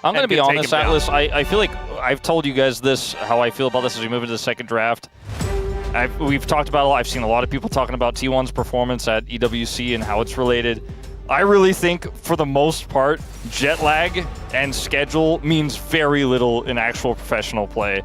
I'm going to be honest, Atlas. I feel like I've told you guys this, how I feel about this as we move into the second draft. We've talked about it a lot. I've seen a lot of people talking about T1's performance at EWC and how it's related. I really think, for the most part, jet lag and schedule means very little in actual professional play.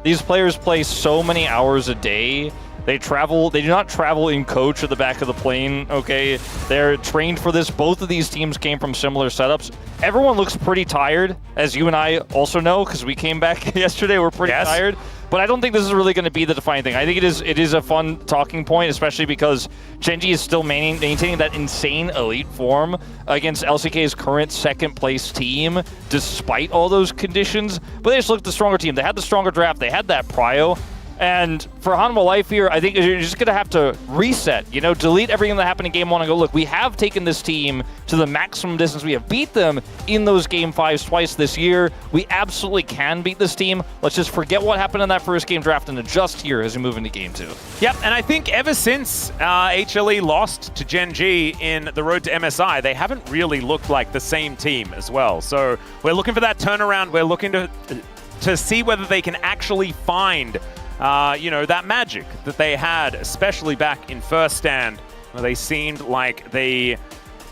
These players play so many hours a day. They do not travel in coach at the back of the plane, okay? They're trained for this. Both of these teams came from similar setups. Everyone looks pretty tired, as you and I also know, because we came back yesterday. We're pretty tired. But I don't think this is really going to be the defining thing. I think it is a fun talking point, especially because Gen.G is still maintaining that insane elite form against LCK's current second-place team, despite all those conditions. But they just looked the stronger team. They had the stronger draft. They had that prio. And for Hanwha Life here, I think you're just going to have to reset, delete everything that happened in Game 1 and go, look, we have taken this team to the maximum distance. We have beat them in those Game 5s twice this year. We absolutely can beat this team. Let's just forget what happened in that first game draft and adjust here as we move into Game 2. Yep, and I think ever since HLE lost to Gen.G in the road to MSI, they haven't really looked like the same team as well. So we're looking for that turnaround. We're looking to see whether they can actually find that magic that they had, especially back in first stand, where they seemed like they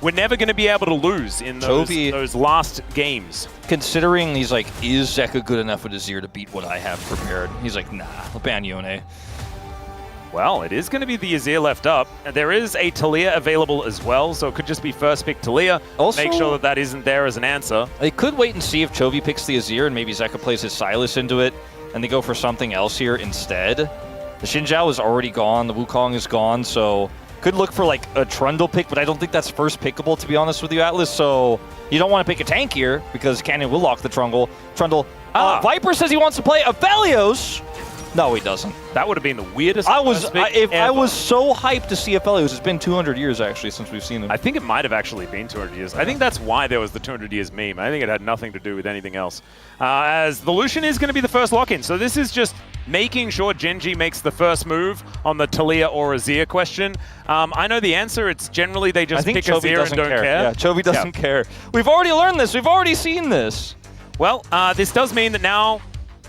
were never going to be able to lose in those last games. Considering he's like, is Zeka good enough with Azir to beat what I have prepared? He's like, nah, I'll ban Yone. Well, it is going to be the Azir left up. There is a Taliyah available as well, so it could just be first pick Taliyah. Also, make sure that isn't there as an answer. They could wait and see if Chovy picks the Azir and maybe Zeka plays his Sylas into it, and they go for something else here instead. The Xin Zhao is already gone. The Wukong is gone, so could look for like a Trundle pick, but I don't think that's first pickable, to be honest with you, Atlas. So you don't want to pick a tank here because Canyon will lock the Trundle. Viper says he wants to play Aphelios. No, he doesn't. That would have been the weirdest. I was so hyped to see Aphelios. It's been 200 years actually since we've seen him. I think it might have actually been 200 years. I think that's why there was the 200 years meme. I think it had nothing to do with anything else. As the Lucian is going to be the first lock-in, so this is just making sure Gen.G makes the first move on the Taliyah or Azir question. I know the answer. It's generally they just pick Azir and don't care. Yeah, Chovy doesn't care. We've already learned this. We've already seen this. Well, this does mean that now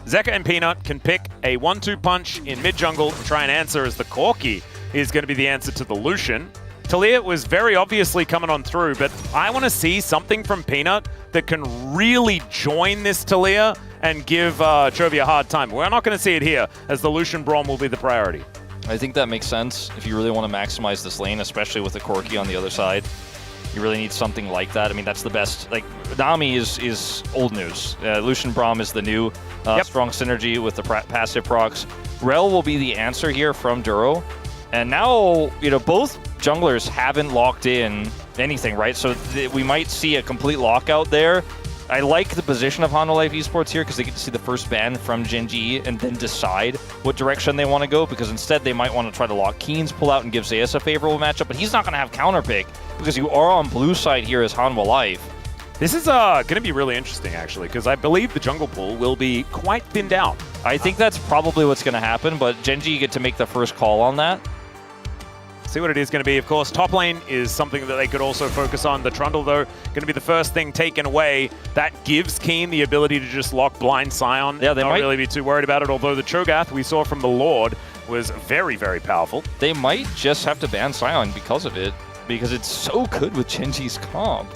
Zeka and Peanut can pick a 1-2 punch in mid-jungle and try and answer, as the Corki is going to be the answer to the Lucian. Taliyah was very obviously coming on through, but I want to see something from Peanut that can really join this Taliyah and give Chovy a hard time. We're not going to see it here, as the Lucian Braum will be the priority. I think that makes sense if you really want to maximize this lane, especially with the Corki on the other side. You really need something like that. I mean, that's the best. Like, Nami is old news. Lucian Braum is the new strong synergy with the passive procs. Rel will be the answer here from Duro. And now, both junglers haven't locked in anything, right? So we might see a complete lockout there. I like the position of Hanwha Life Esports here because they get to see the first ban from Gen.G and then decide what direction they want to go, because instead they might want to try to lock Keen's pull out and give Zeus a favorable matchup, but he's not going to have counter pick because you are on blue side here as Hanwha Life. This is going to be really interesting, actually, because I believe the jungle pool will be quite thinned out. I think that's probably what's going to happen, but Gen.G get to make the first call on that. See what it is going to be. Of course, top lane is something that they could also focus on. The Trundle, though, going to be the first thing taken away. That gives Keen the ability to just lock blind Scion. Yeah, they might might really be too worried about it, although the Cho'Gath we saw from the Lord was very, very powerful. They might just have to ban Scion because of it, because it's so good with Gen.G's comp.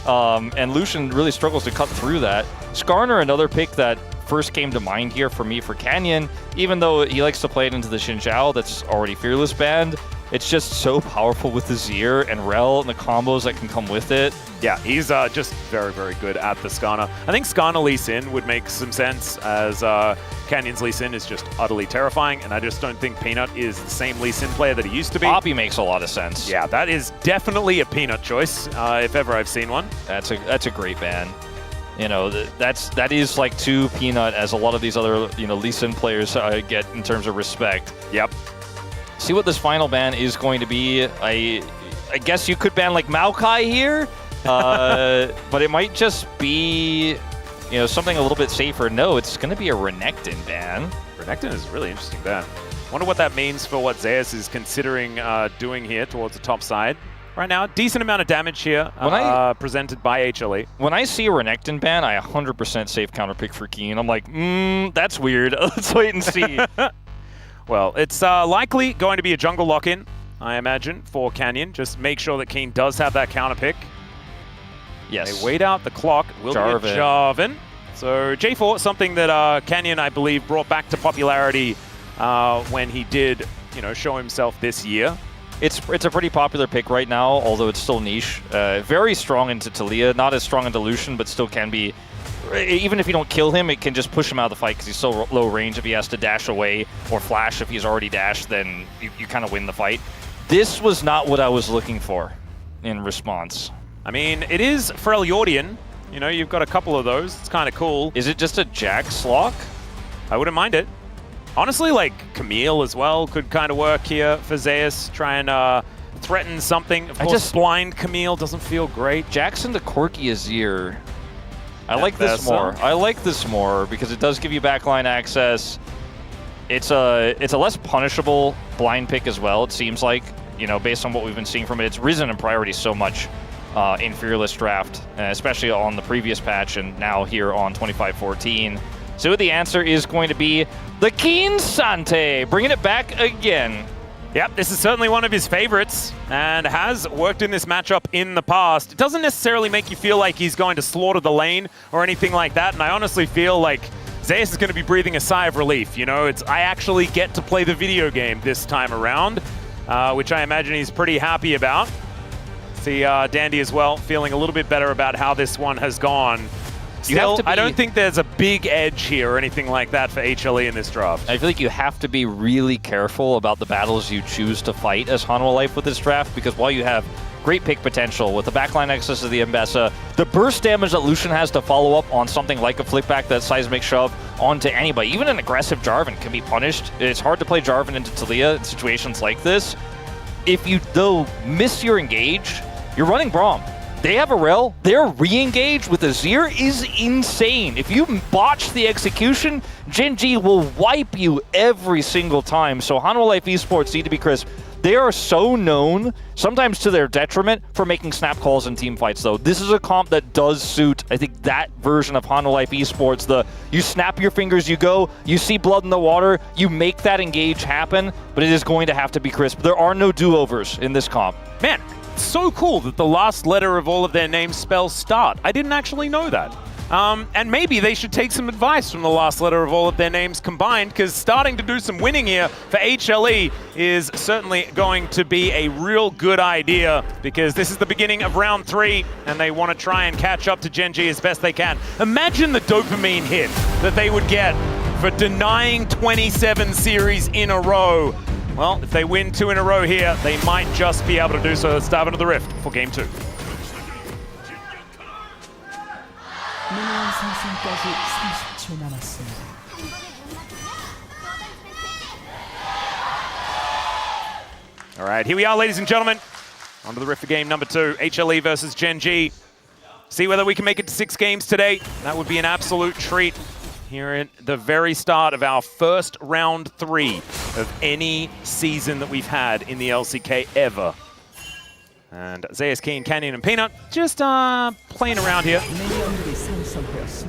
And Lucian really struggles to cut through that. Skarner, another pick that first came to mind here for me for Canyon, even though he likes to play it into the Xin Zhao that's already Fearless banned. It's just so powerful with the Azir and Rel and the combos that can come with it. Yeah, he's just very, very good at the Skarner. I think Skarner Lee Sin would make some sense, as Canyon's Lee Sin is just utterly terrifying, and I just don't think Peanut is the same Lee Sin player that he used to be. Poppy makes a lot of sense. Yeah, that is definitely a Peanut choice, if ever I've seen one. That's a great ban. That is like to Peanut as a lot of these other Lee Sin players get in terms of respect. Yep. See what this final ban is going to be. I guess you could ban like Maokai here, but it might just be something a little bit safer. No, it's going to be a Renekton ban. Renekton is a really interesting ban. Wonder what that means for what Zeus is considering doing here towards the top side. right now. Decent amount of damage here presented by HLE. When I see a Renekton ban, I 100% save counter pick for Keen. I'm like, that's weird. Let's wait and see. Well, it's likely going to be a jungle lock-in, I imagine, for Canyon. Just make sure that Keen does have that counter pick. Yes. They wait out the clock. Will be Jarvan. So J4, something that Canyon, I believe, brought back to popularity when he did, show himself this year. It's a pretty popular pick right now, although it's still niche. Very strong into Talia, not as strong into Lucian, but still can be. Even if you don't kill him, it can just push him out of the fight because he's so low range. If he has to dash away or flash if he's already dashed, then you kind of win the fight. This was not what I was looking for in response. I mean, it is Freljordian. You've got a couple of those. It's kind of cool. Is it just a Jax lock? I wouldn't mind it. Honestly, like Camille as well could kind of work here for Zeus. Try and threaten something. Of course, blind Camille doesn't feel great. Jackson the Corki Azir. I like this more. I like this more because it does give you backline access. It's a less punishable blind pick as well, it seems like. Based on what we've been seeing from it, it's risen in priority so much in Fearless Draft, especially on the previous patch and now here on 25-14. So the answer is going to be the Keen Sante, bringing it back again. Yep, this is certainly one of his favorites and has worked in this matchup in the past. It doesn't necessarily make you feel like he's going to slaughter the lane or anything like that, and I honestly feel like Zeus is going to be breathing a sigh of relief. I actually get to play the video game this time around, which I imagine he's pretty happy about. See Dandy as well, feeling a little bit better about how this one has gone. Still, I don't think there's a big edge here or anything like that for HLE in this draft. I feel like you have to be really careful about the battles you choose to fight as Hanwha Life with this draft, because while you have great pick potential with the backline access of the Mbessa, the burst damage that Lucian has to follow up on something like a flickback, that seismic shove onto anybody, even an aggressive Jarvan can be punished. It's hard to play Jarvan into Talia in situations like this. If you, though, miss your engage, you're running Braum. They have a rel. Their re-engage with Azir is insane. If you botch the execution, Gen.G will wipe you every single time. So Hanwha Life Esports need to be crisp. They are so known, sometimes to their detriment, for making snap calls in team fights, though. This is a comp that does suit, I think, that version of Hanwha Life Esports. You snap your fingers, you go, you see blood in the water, you make that engage happen, but it is going to have to be crisp. There are no do-overs in this comp. Man, so cool that the last letter of all of their names spells start. I didn't actually know that. And maybe they should take some advice from the last letter of all of their names combined, because starting to do some winning here for HLE is certainly going to be a real good idea, because this is the beginning of round 3 and they want to try and catch up to Gen.G as best they can. Imagine the dopamine hit that they would get for denying 27 series in a row. Well, if they win 2 in a row here, they might just be able to do so. Let's dive into the Rift for Game 2. All right, here we are, ladies and gentlemen. On to the Rift for game number 2, HLE versus Gen.G. See whether we can make it to 6 games today. That would be an absolute treat. Here at the very start of our first round 3 of any season that we've had in the LCK ever. And Zeus, Keen, Canyon, and Peanut just playing around here.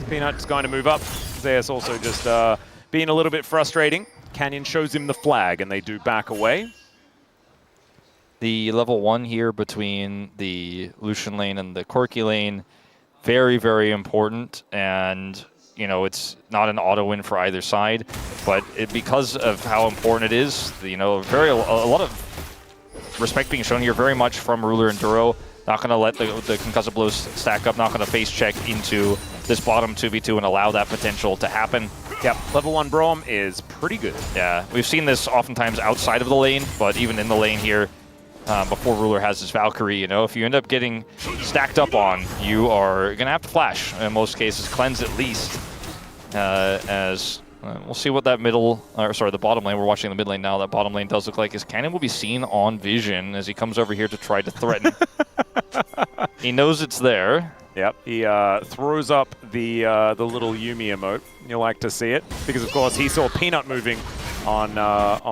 Peanut's going to move up. Zeus also just being a little bit frustrating. Canyon shows him the flag, and they do back away. The level 1 here between the Lucian lane and the Corki lane, very, very important. And it's not an auto win for either side, but because of how important it is, a lot of respect being shown here, very much from Ruler and Duro. Not going to let the concussive blows stack up, not going to face check into this bottom 2v2 and allow that potential to happen. Yep, level 1 Braum is pretty good. Yeah, we've seen this oftentimes outside of the lane, but even in the lane here, before Ruler has his Valkyrie, if you end up getting stacked up on, you are going to have to flash, in most cases, cleanse at least, we'll see what that the bottom lane, we're watching the mid lane now, that bottom lane does look like his cannon will be seen on vision as he comes over here to try to threaten. He knows it's there. Yep, he throws up the little Yuumi emote. You'll like to see it, because of course he saw Peanut moving on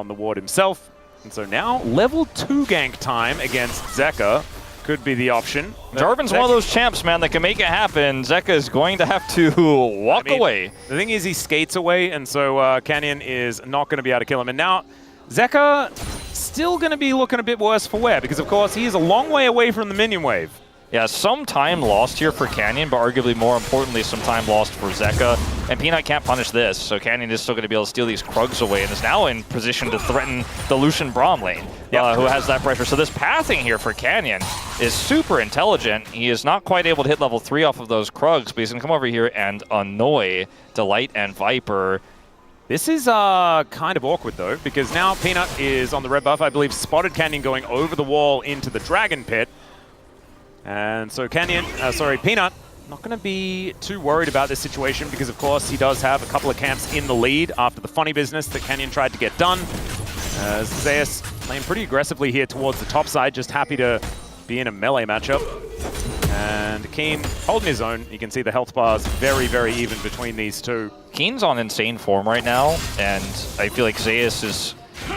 the ward himself. And so now, level 2 gank time against Zeka. could be the option. Jarvan's one of those champs, man, that can make it happen. Zeka is going to have to walk away. The thing is, he skates away, and so Canyon is not going to be able to kill him. And now, Zeka still going to be looking a bit worse for wear, because of course he is a long way away from the minion wave. Yeah, some time lost here for Canyon, but arguably more importantly, some time lost for Zeka. And Peanut can't punish this, so Canyon is still going to be able to steal these Krugs away and is now in position to threaten the Lucian Braum lane, who has that pressure. So this pathing here for Canyon is super intelligent. He is not quite able to hit level 3 off of those Krugs, but he's going to come over here and annoy Delight and Viper. This is kind of awkward, though, because now Peanut is on the red buff. I believe spotted Canyon going over the wall into the Dragon Pit. And so Peanut, not going to be too worried about this situation because, of course, he does have a couple of camps in the lead after the funny business that Canyon tried to get done. Zeus playing pretty aggressively here towards the top side, just happy to be in a melee matchup. And Keen holding his own. You can see the health bars very, very even between these two. Keen's on insane form right now, and I feel like Zeus is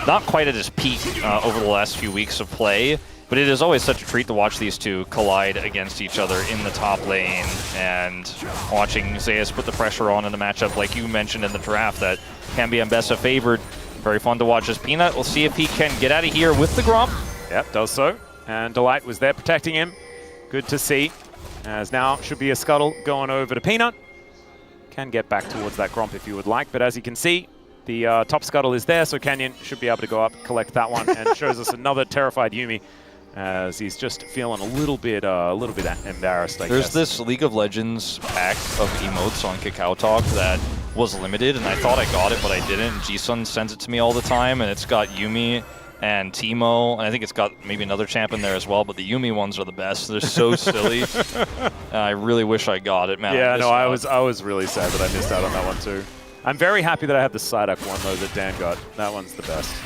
not quite at his peak over the last few weeks of play. But it is always such a treat to watch these two collide against each other in the top lane, and watching Zeus put the pressure on in a matchup like you mentioned in the draft that can be Mbessa favored. Very fun to watch as Peanut. We'll see if he can get out of here with the Grump. Yep, does so. And Delight was there protecting him. Good to see. As now should be a scuttle going over to Peanut. Can get back towards that Grump if you would like, but as you can see, the top scuttle is there, so Canyon should be able to go up, collect that one, and shows us another terrified Yuumi. As he's just feeling a little bit embarrassed, I guess. There's this League of Legends pack of emotes on Kakao Talk that was limited, and I thought I got it, but I didn't. G-Sun sends it to me all the time, and it's got Yuumi and Teemo, and I think it's got maybe another champ in there as well, but the Yuumi ones are the best. They're so silly. I really wish I got it, man. Yeah, no, I was really sad that I missed out on that one too. I'm very happy that I have the Psyduck one, though, that Dan got. That one's the best.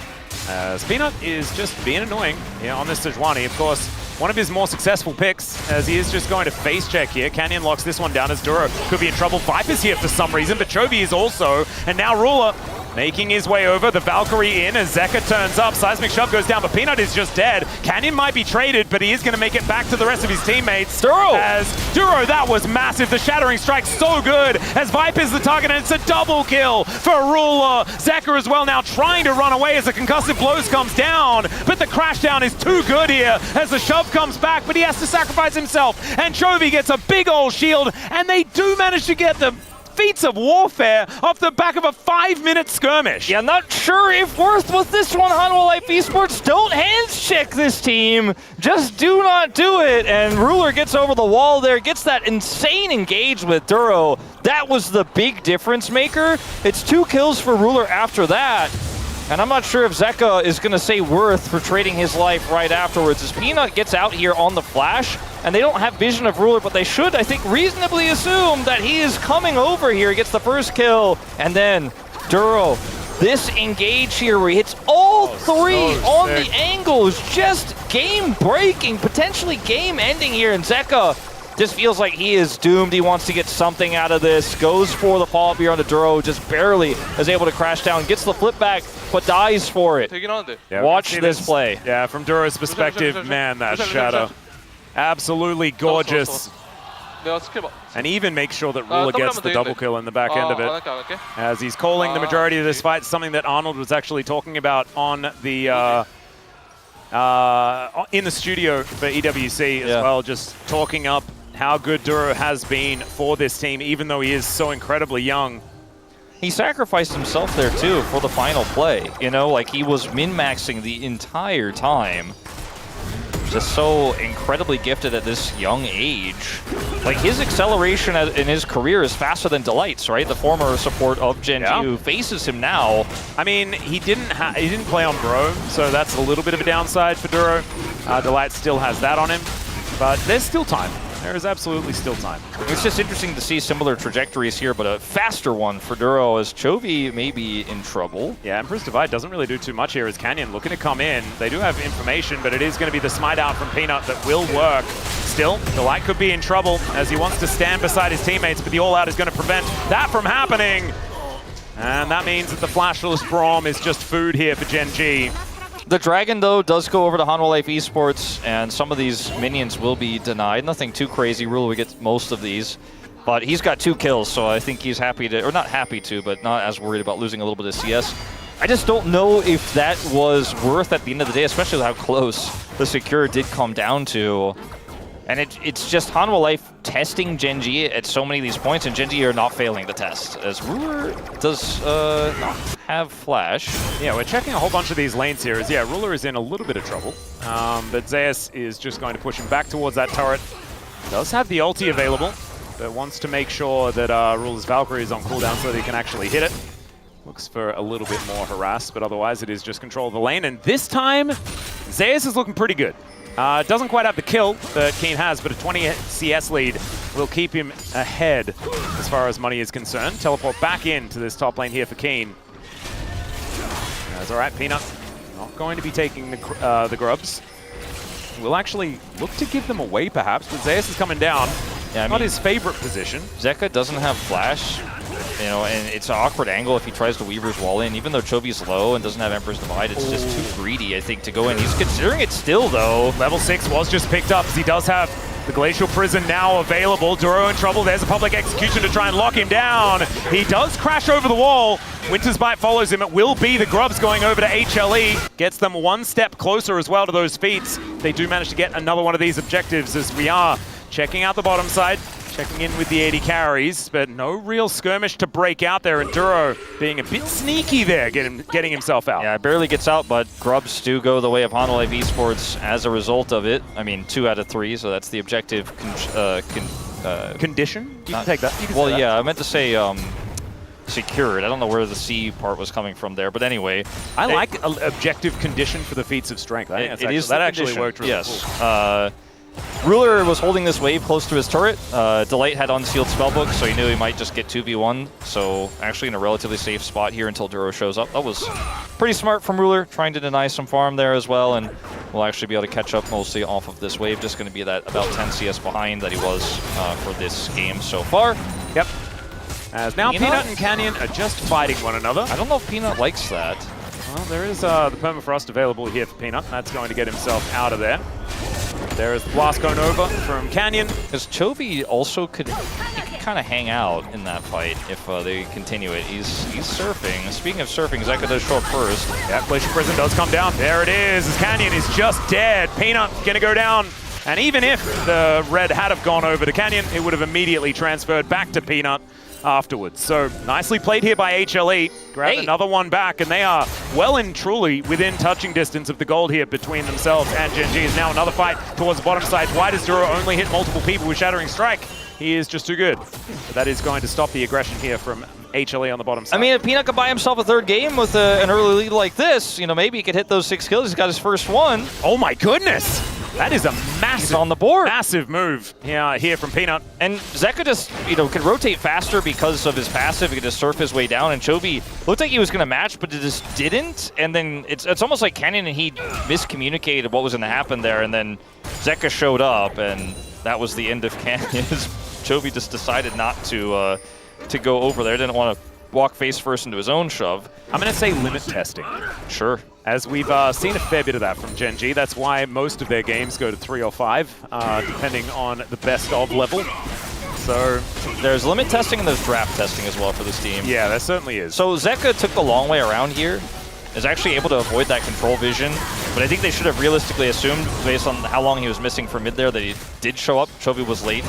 As Peanut is just being annoying here on this Sejuani. Of course, one of his more successful picks, as he is just going to face check here. Canyon locks this one down as Duro could be in trouble. Viper's here for some reason, but Chovy is also. And now Ruler making his way over. The Valkyrie in as Zeka turns up. Seismic Shove goes down, but Peanut is just dead. Canyon might be traded, but he is going to make it back to the rest of his teammates. Duro! As Duro, that was massive. The Shattering Strike so good as Viper's the target, and it's a double kill for Ruler. Zeka as well now trying to run away as the concussive blows comes down, but the crash down is too good here as the shove comes back, but he has to sacrifice himself, and Chovy gets a big old shield, and they do manage to get the feats of warfare off the back of a 5-minute skirmish. Yeah, not sure if worth with this one, Hanwha Life Esports. Don't hands check this team. Just do not do it. And Ruler gets over the wall there, gets that insane engage with Duro. That was the big difference maker. It's 2 kills for Ruler after that. And I'm not sure if Zeka is going to say worth for trading his life right afterwards. As Peanut gets out here on the flash, and they don't have vision of Ruler, but they should, I think, reasonably assume that he is coming over here. He gets the first kill, and then Duro. This engage here where he hits all 3 on the angles, just game-breaking, potentially game-ending here, and Zeka just feels like he is doomed. He wants to get something out of this. Goes for the follow-up here onto Duro. Just barely is able to crash down. Gets the flip back, but dies for it. Yeah, watch this play. Yeah, from Duro's perspective, man, that shadow. Absolutely gorgeous. And even make sure that Ruler gets the double kill in the back end of it. As he's calling the majority of this fight, something that Arnold was actually talking about on the in the studio for EWC as well, just talking up how good Duro has been for this team, even though he is so incredibly young. He sacrificed himself there too for the final play. You know, like he was min-maxing the entire time. Just so incredibly gifted at this young age. Like his acceleration in his career is faster than Delight's, right? The former support of Gen.G who faces him now. I mean, he didn't play on Bro, so that's a little bit of a downside for Duro. Delight still has that on him, but there's still time. There is absolutely still time. It's just interesting to see similar trajectories here, but a faster one for Duro as Chovy may be in trouble. Yeah, Emperor's Divide doesn't really do too much here as Canyon looking to come in. They do have information, but it is going to be the smite out from Peanut that will work. Still, Delight could be in trouble as he wants to stand beside his teammates, but the all-out is going to prevent that from happening. And that means that the flashless Braum is just food here for Gen.G. The Dragon, though, does go over to Hanwha Esports, and some of these minions will be denied. Nothing too crazy. Ruler would get most of these. But he's got 2 kills, so I think he's happy to, or not happy to, but not as worried about losing a little bit of CS. I just don't know if that was worth at the end of the day, especially with how close the Secure did come down to. And it's just Hanwha Life testing Gen.G at so many of these points, and Gen.G are not failing the test, as Ruler does not have Flash. Yeah, we're checking a whole bunch of these lanes here. Yeah, Ruler is in a little bit of trouble, but Zeus is just going to push him back towards that turret. Does have the ulti available, but wants to make sure that Ruler's Valkyrie is on cooldown so that he can actually hit it. Looks for a little bit more harass, but otherwise it is just control of the lane. And this time, Zeus is looking pretty good. Doesn't quite have the kill that Keen has, but a 20 CS lead will keep him ahead as far as money is concerned. Teleport back into this top lane here for Keen. That's all right, Peanut. Not going to be taking the grubs. We'll actually look to give them away, perhaps, but Zeus is coming down. Yeah, not his favorite position. Zeka doesn't have Flash, you know, and it's an awkward angle if he tries to Weaver's wall in. Even though Chobi's low and doesn't have Emperor's Divide, it's just too greedy, I think, to go in. He's considering it still, though. Level 6 was just picked up, as he does have the Glacial Prison now available. Duro in trouble. There's a public execution to try and lock him down. He does crash over the wall. Winter's Bite follows him. It will be the Grubs going over to HLE. Gets them one step closer as well to those feats. They do manage to get another one of these objectives, as we are checking out the bottom side, checking in with the 80 carries, but no real skirmish to break out there, and Duro being a bit sneaky there, getting himself out. Yeah, barely gets out, but Grubs do go the way of Hanwha Esports as a result of it. I mean, 2 out of 3, so that's the objective condition? You can take that. Well, yeah, I meant to say secured. I don't know where the C part was coming from there, but anyway. I like objective condition for the feats of strength. I think that actually worked really cool. Ruler was holding this wave close to his turret. Delight had unsealed spellbook, so he knew he might just get 2v1. So actually in a relatively safe spot here until Duro shows up. That was pretty smart from Ruler, trying to deny some farm there as well, and we'll actually be able to catch up mostly off of this wave. Just going to be that about 10 CS behind that he was for this game so far. Yep. As now Peanut and Canyon are just fighting one another. I don't know if Peanut likes that. Well, there is the Permafrost available here for Peanut. That's going to get himself out of there. There is the blast going over from Canyon. Because Chobi also could kind of hang out in that fight if they continue it. He's surfing. Speaking of surfing, Zeka does show up first. Yeah, Glacial Prison does come down. There it is. As Canyon is just dead. Peanut going to go down. And even if the red had have gone over to Canyon, it would have immediately transferred back to Peanut afterwards. So nicely played here by HLE. Grab another one back, and they are well and truly within touching distance of the gold here between themselves and Gen.G. Is now another fight towards the bottom side. Why does Duro only hit multiple people with Shattering Strike? He is just too good. But that is going to stop the aggression here from HLE on the bottom side. I mean, if Peanut could buy himself a 3rd game with an early lead like this, you know, maybe he could hit those 6 kills. He's got his first one. Oh my goodness! That is a massive, on the board. Massive move here from Peanut. And Zeka just, you know, could rotate faster because of his passive. He could just surf his way down. And Chobi looked like he was going to match, but it just didn't. And then it's almost like Canyon and he miscommunicated what was going to happen there. And then Zeka showed up, and that was the end of Canyon. Chobi just decided not to go over there. Didn't want to walk face first into his own shove. I'm going to say limit testing. Sure. As we've seen a fair bit of that from Gen.G. That's why most of their games go to 3 or 5, depending on the best of level. So there's limit testing and there's draft testing as well for this team. Yeah, there certainly is. So Zeka took the long way around here. Is actually able to avoid that control vision, but I think they should have realistically assumed, based on how long he was missing from mid there, that he did show up. Chobi was late,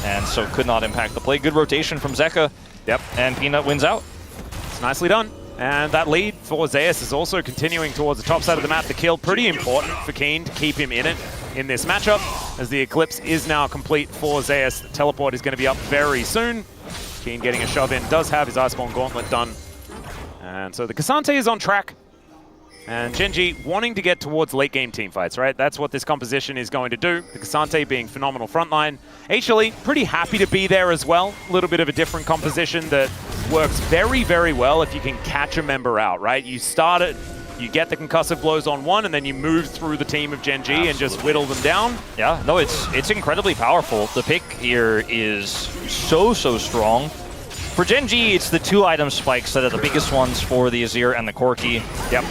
and so could not impact the play. Good rotation from Zeka. Yep. And Peanut wins out. It's nicely done. And that lead for Zeus is also continuing towards the top side of the map. The kill, pretty important for Keen to keep him in it in this matchup, as the Eclipse is now complete for Zeus. The teleport is going to be up very soon. Keen getting a shove in, does have his Iceborne Gauntlet done. And so the Cassante is on track. And Gen.G wanting to get towards late game teamfights, right? That's what this composition is going to do. The Cassante being phenomenal frontline. HLE pretty happy to be there as well. A little bit of a different composition that works very, very well if you can catch a member out, right? You start it, you get the concussive blows on one, and then you move through the team of Gen.G and just whittle them down. Yeah, no, it's incredibly powerful. The pick here is so strong. For Gen.G, it's the 2 item spikes that are the biggest ones for the Azir and the Corki. Yep.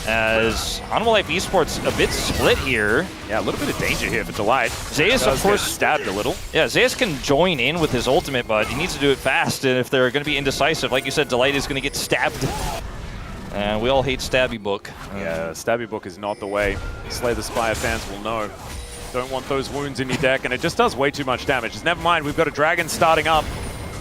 as Hanwha Life Esports a bit split here. Yeah, a little bit of danger here for Delight. Zeus, of course, stabbed a little. Yeah, Zeus can join in with his ultimate, but he needs to do it fast. And if they're going to be indecisive, like you said, Delight is going to get stabbed. And we all hate Stabby Book. Yeah, Stabby Book is not the way. Slay the Spire fans will know. Don't want those wounds in your deck, and it just does way too much damage. Just never mind, we've got a Dragon starting up.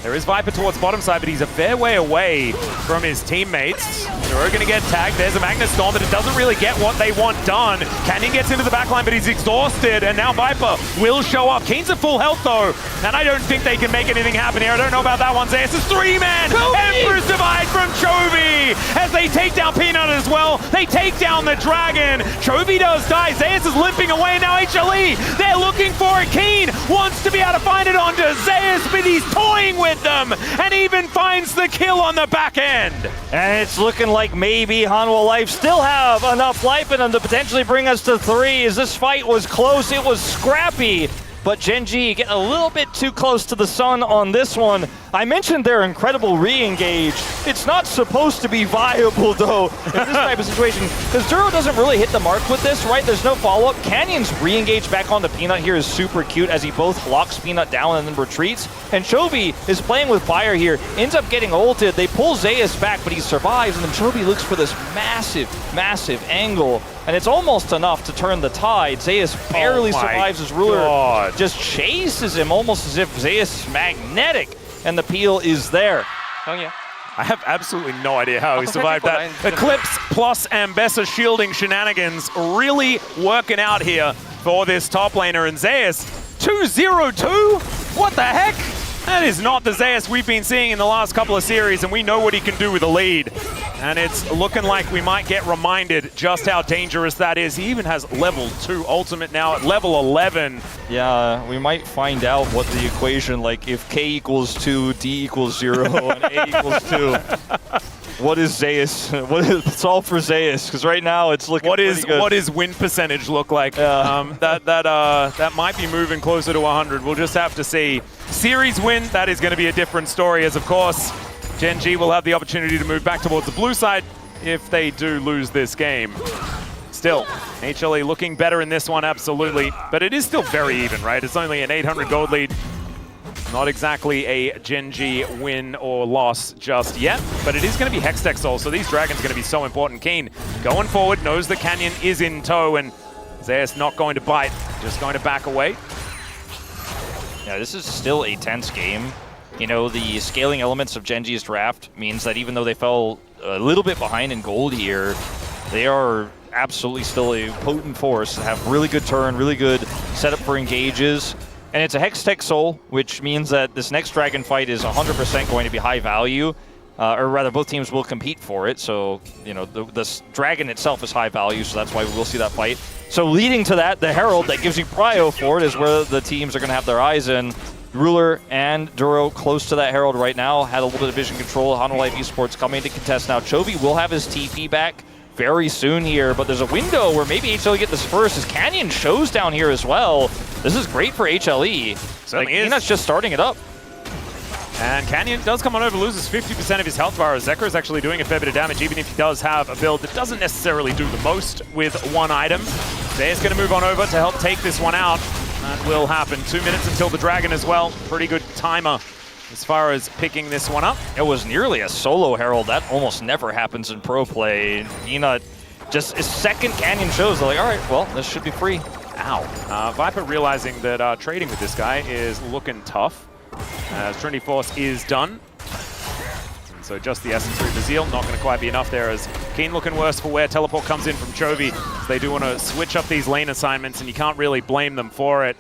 There is Viper towards bottom side, but he's a fair way away from his teammates. They're going to get tagged. There's a Magnet Storm, but it doesn't really get what they want done. Canyon gets into the backline, but he's exhausted, and now Viper will show up. Keen's at full health, though, and I don't think they can make anything happen here. I don't know about that one. Zeus is 3-man. Emperor's Divide from Chovy as they take down Peanut as well. They take down the Dragon. Chovy does die. Zeus is limping away. Now HLE, they're looking for it. Keen wants to be able to find it onto Zeus, but he's toying with them and even finds the kill on the back end. And it's looking like maybe Hanwha Life still have enough life in them to potentially bring us to 3. As this fight was close, it was scrappy. But Gen.G getting a little bit too close to the sun on this one. I mentioned their incredible re-engage. It's not supposed to be viable, though, in this type of situation, because Duro doesn't really hit the mark with this, right? There's no follow-up. Canyon's re-engage back onto Peanut here is super cute as he both locks Peanut down and then retreats. And Chovy is playing with fire here, ends up getting ulted. They pull Zeus back, but he survives, and then Chovy looks for this massive, massive angle. And it's almost enough to turn the tide. Zeus barely survives as Ruler just chases him almost as if Zeus is magnetic, and the peel is there. Oh yeah. I have absolutely no idea how he survived that. Eclipse plus Ambessa shielding shenanigans really working out here for this top laner. And Zeus, 2-0-2? What the heck? That is not the Zeus we've been seeing in the last couple of series, and we know what he can do with a lead. And it's looking like we might get reminded just how dangerous that is. He even has level 2 ultimate now at level 11. Yeah, we might find out what the equation, like if K equals 2, D equals 0, and A equals 2. What is Zeus? It's all for Zeus, because right now it's looking pretty good. What is win percentage look like? Yeah. That might be moving closer to 100. We'll just have to see. Series win, that is going to be a different story, as of course Gen.G will have the opportunity to move back towards the blue side if they do lose this game. Still, HLE looking better in this one, absolutely. But it is still very even, right? It's only an 800 gold lead. Not exactly a Gen.G win or loss just yet, but it is going to be Hextech Soul, so these Dragons are going to be so important. Keen going forward, knows the Canyon is in tow, and Zeus not going to bite, just going to back away. Yeah, this is still a tense game. You know, the scaling elements of Gen.G's draft means that even though they fell a little bit behind in gold here, they are absolutely still a potent force, have really good turn, really good setup for engages. And it's a Hextech Soul, which means that this next Dragon fight is 100% going to be high value. Or rather, both teams will compete for it. So, you know, this Dragon itself is high value, so that's why we will see that fight. So leading to that, the Herald that gives you prio for it is where the teams are going to have their eyes in. Ruler and Duro close to that Herald right now. Had a little bit of vision control. Hanwha Life Esports coming to contest now. Chovy will have his TP back very soon here, but there's a window where maybe HLE get this first as Canyon shows down here as well. This is great for HLE. Like, Peanut's just starting it up. And Canyon does come on over, loses 50% of his health bar. Zekra is actually doing a fair bit of damage, even if he does have a build that doesn't necessarily do the most with one item. Zeus going to move on over to help take this one out. That will happen. 2 minutes until the Dragon as well. Pretty good timer as far as picking this one up. It was nearly a solo Herald. That almost never happens in pro play. Peanut just his second Canyon shows. They're like, all right, well, this should be free. Ow. Viper realizing that trading with this guy is looking tough, as Trinity Force is done. And so just the Essence Root Bazil, not going to quite be enough there, as Keen looking worse for where Teleport comes in from Chovy. So they do want to switch up these lane assignments, and you can't really blame them for it.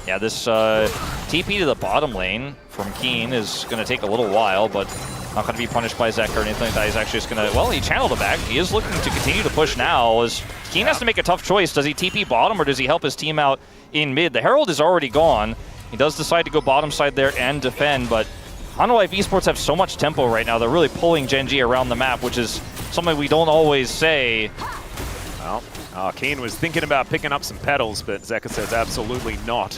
Yeah, this TP to the bottom lane from Keen is going to take a little while, but not going to be punished by Zek or anything like that. He's actually just going to, well, he channeled it back. He is looking to continue to push now, as Keen has to make a tough choice. Does he TP bottom, or does he help his team out in mid? The Herald is already gone. He does decide to go bottom side there and defend, but Hanwha Life Esports have so much tempo right now. They're really pulling Gen.G around the map, which is something we don't always say. Well, Keen was thinking about picking up some petals, but Zeka says absolutely not.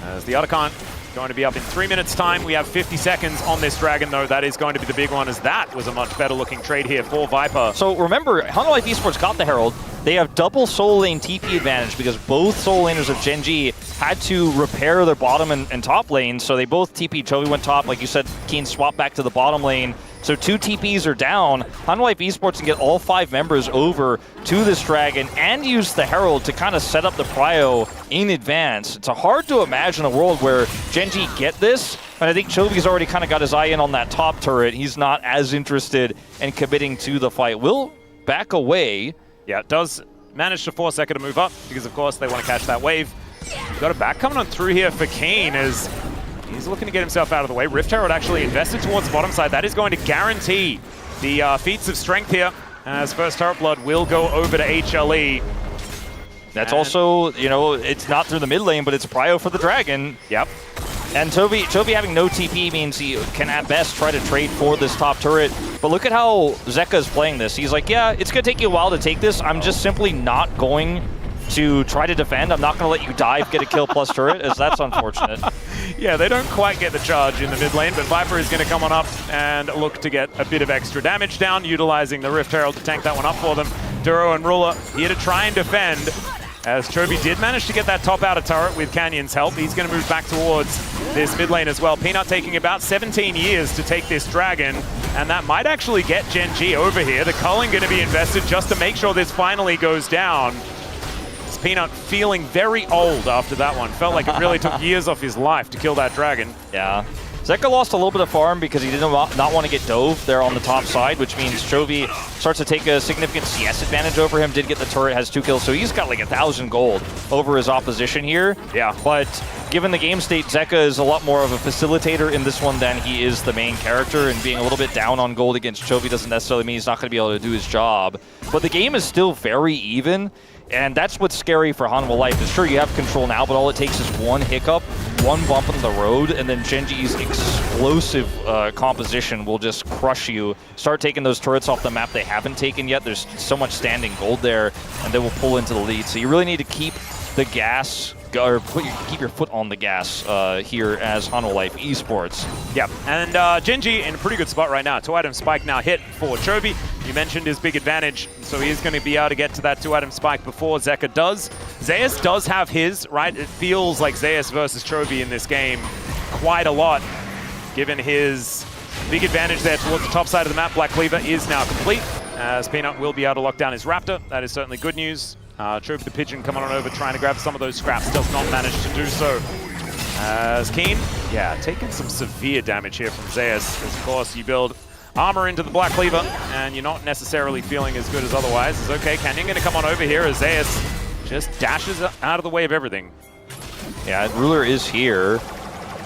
As the Otacon Going to be up in 3 minutes' time. We have 50 seconds on this Dragon, though. That is going to be the big one, as that was a much better-looking trade here for Viper. So remember, Hanwha Esports got the Herald. They have double solo lane TP advantage because both solo laners of Gen.G had to repair their bottom and top lane, so they both TP. Chovy went top, like you said, Keen swapped back to the bottom lane. So 2 TPs are down. Hanwha Esports can get all 5 members over to this Dragon and use the Herald to kind of set up the prio in advance. It's hard to imagine a world where Gen.G get this, and I think Chovy's already kind of got his eye in on that top turret. He's not as interested in committing to the fight. Will back away. Yeah, it does manage to force Zeka to move up because, of course, they want to catch that wave. We've got a back coming on through here for Keen as he's looking to get himself out of the way. Rift Herald actually invested towards the bottom side. That is going to guarantee the feats of strength here, as first turret blood will go over to HLE. That's also, you know, it's not through the mid lane, but it's prio for the Dragon. Yep. And Chovy having no TP means he can at best try to trade for this top turret. But look at how Zeka is playing this. He's like, yeah, it's going to take you a while to take this. I'm just simply not going to try to defend. I'm not going to let you dive, get a kill plus turret, as that's unfortunate. Yeah, they don't quite get the charge in the mid lane, but Viper is going to come on up and look to get a bit of extra damage down, utilizing the Rift Herald to tank that one up for them. Duro and Ruler here to try and defend, as Chovy did manage to get that top outer turret with Canyon's help. He's going to move back towards this mid lane as well. Peanut taking about 17 years to take this Dragon, and that might actually get Gen.G over here. The culling going to be invested just to make sure this finally goes down. Peanut feeling very old after that one. Felt like it really took years off his life to kill that Dragon. Yeah. Zeka lost a little bit of farm because he did not want to get dove there on the top side, which means Chovy starts to take a significant CS advantage over him. Did get the turret, has 2 kills, so he's got like 1,000 gold over his opposition here. Yeah. But given the game state, Zeka is a lot more of a facilitator in this one than he is the main character, and being a little bit down on gold against Chovy doesn't necessarily mean he's not going to be able to do his job. But the game is still very even. And that's what's scary for Hanwha Life. Is sure, you have control now, but all it takes is one hiccup, one bump on the road, and then Gen.G's explosive composition will just crush you. Start taking those turrets off the map they haven't taken yet. There's so much standing gold there, and they will pull into the lead. So you really need to keep the gas, or keep your foot on the gas here as Hanwha Life Esports. Yep, and Gen.G in a pretty good spot right now. 2-item spike now hit for Chovy. You mentioned his big advantage, so he is going to be able to get to that 2-item spike before Zeka does. Zeus does have his, right? It feels like Zeus versus Chovy in this game quite a lot, given his big advantage there towards the top side of the map. Black Cleaver is now complete, as Peanut will be able to lock down his Raptor. That is certainly good news. Chovy the Pigeon coming on over, trying to grab some of those scraps, does not manage to do so. As Keen, yeah, taking some severe damage here from Zeus. Of course, you build armor into the Black Cleaver, and you're not necessarily feeling as good as otherwise. It's okay, Canyon going to come on over here as Zeus just dashes out of the way of everything. Yeah, Ruler is here.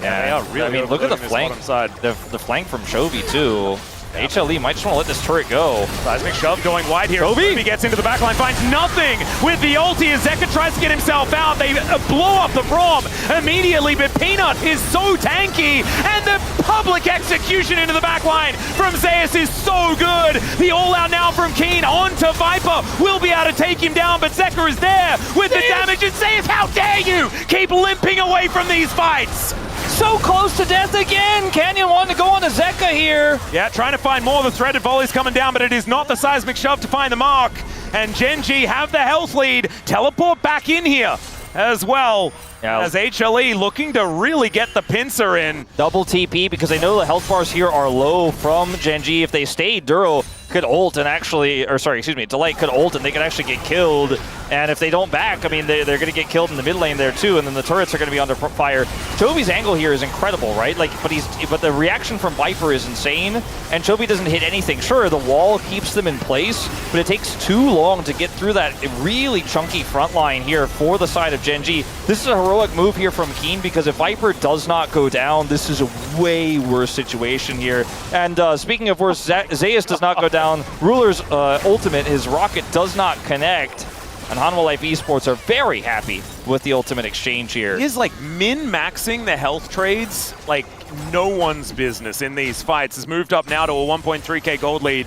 Yeah, they are really, I mean, look at the flank, the flank from Chovy too. HLE might just want to let this turret go. Seismic shove going wide here. Chovy gets into the backline, finds nothing with the ulti as Zeka tries to get himself out. They blow up the Braum immediately, but Peanut is so tanky, and the public execution into the backline from Zeus is so good. The all-out now from Keen onto Viper will be able to take him down, but Zeka is there with the damage, and Zeus, how dare you keep limping away from these fights? So close to death again. Canyon wanting to go on to Zeka here. Yeah, trying to find more of the threaded volleys coming down, but it is not the seismic shove to find the mark. And Gen.G have the health lead. Teleport back in here as well. Yeah, as HLE looking to really get the pincer in. Double TP because they know the health bars here are low from Gen.G. If they stay, Duro could ult and actually, or sorry, excuse me, Delight could ult and they could actually get killed. And if they don't back, I mean, they're going to get killed in the mid lane there too, and then the turrets are going to be under fire. Chovy's angle here is incredible, right? Like, but the reaction from Viper is insane, and Chovy doesn't hit anything. Sure, the wall keeps them in place, but it takes too long to get through that really chunky front line here for the side of Gen.G. This is a heroic move here from Keen, because if Viper does not go down, this is a way worse situation here. And speaking of worse, Zeus does not go down. Ruler's ultimate, his rocket, does not connect. And Hanwha Life Esports are very happy with the ultimate exchange here. He is like min-maxing the health trades, like no one's business in these fights. Has moved up now to a 1.3k gold lead.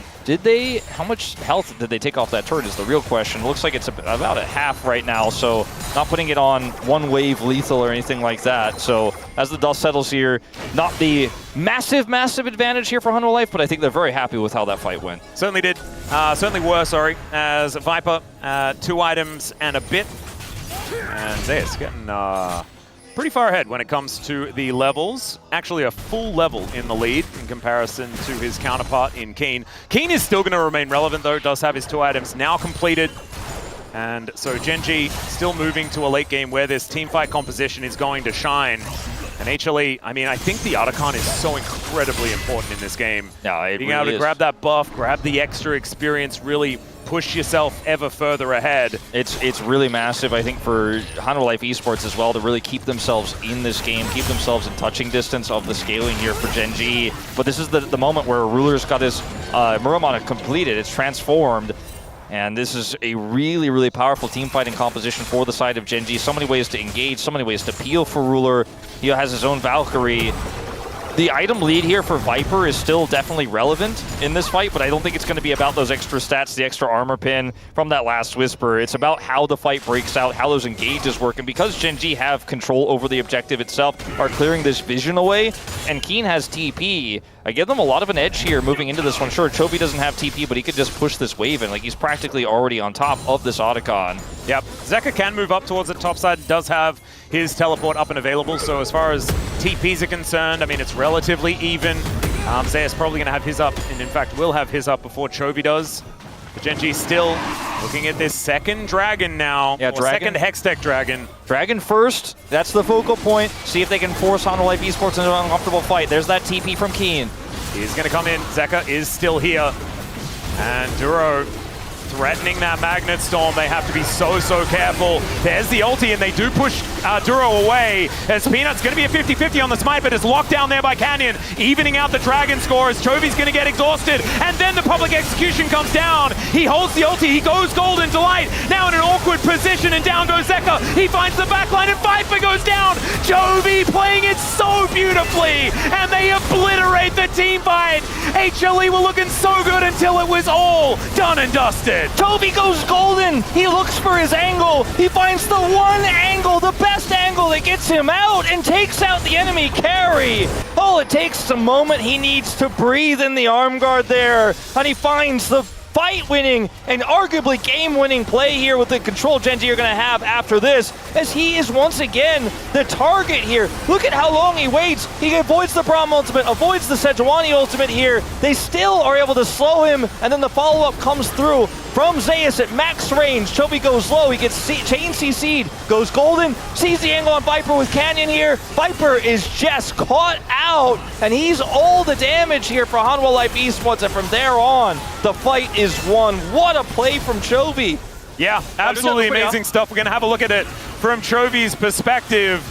How much health did they take off that turret is the real question. It looks like it's about at half right now, so not putting it on one wave lethal or anything like that. So as the dust settles here, not the massive advantage here for Hanwha Life, but I think they're very happy with how that fight went. Certainly did. Certainly were, sorry, as Viper, 2 items and a bit. And Zeus getting pretty far ahead when it comes to the levels. Actually a full level in the lead in comparison to his counterpart in Keen. Keen is still going to remain relevant though, does have his 2 items now completed. And so Gen.G still moving to a late game where this teamfight composition is going to shine. And HLE, I mean, I think the Otacon is so incredibly important in this game. Yeah, it Being really able to is. grab that buff, grab the extra experience, really push yourself ever further ahead. It's really massive, I think, for Hanwha Life Esports as well to really keep themselves in this game, keep themselves in touching distance of the scaling here for Gen.G. But this is the moment where Ruler's got his Muramana completed. It's transformed. And this is a really powerful team fighting composition for the side of Gen.G. So many ways to engage, so many ways to peel for Ruler. He has his own Valkyrie. The item lead here for Viper is still definitely relevant in this fight, but I don't think it's going to be about those extra stats, the extra armor pin from that last Whisper. It's about how the fight breaks out, how those engages work, and because Gen.G have control over the objective itself, are clearing this vision away, and Keen has TP, I give them a lot of an edge here moving into this one. Sure, Chovy doesn't have TP, but he could just push this wave in. Like, he's practically already on top of this Otacon. Zeka Zeka can move up towards the top side, does have his teleport up and available, so as far as TPs are concerned, I mean, it's relatively even. Zeus probably going to have his up, and in fact will have his up before Chovy does. But Gen.G still looking at this second dragon now, yeah, second Hextech dragon. Dragon first, that's the focal point. See if they can force Hanwha Life Esports into an uncomfortable fight. There's that TP from Keen. He's going to come in, Zeka is still here. And Duro threatening that Magnet Storm. They have to be so careful. There's the ulti, and they do push Duro away. As Peanut's going to be a 50-50 on the smite, but it's locked down there by Canyon, evening out the dragon score as Chovy's going to get exhausted. And then the public execution comes down. He holds the ulti. He goes golden delight. Now in an awkward position, and down goes Zeka. He finds the backline, and Viper goes down. Chovy playing it so beautifully, and they obliterate the team fight. HLE were looking so good until it was all done and dusted. Chovy goes golden. He looks for his angle. He finds the one angle, the best angle that gets him out and takes out the enemy carry. All it takes is a moment he needs to breathe in the arm guard there, and he finds the fight-winning and arguably game-winning play here with the control Gen.G are going to have after this, as he is once again the target here. Look at how long he waits. He avoids the Braum ultimate, avoids the Sejuani ultimate here. They still are able to slow him, and then the follow-up comes through from Zeus at max range. Chovy goes low, he gets chain CC'd, goes golden, sees the angle on Viper with Canyon here. Viper is just caught out, and he's all the damage here for Hanwha Life Esports, and from there on, the fight is won. What a play from Chovy. Yeah, absolutely amazing stuff. We're going to have a look at it from Chovy's perspective.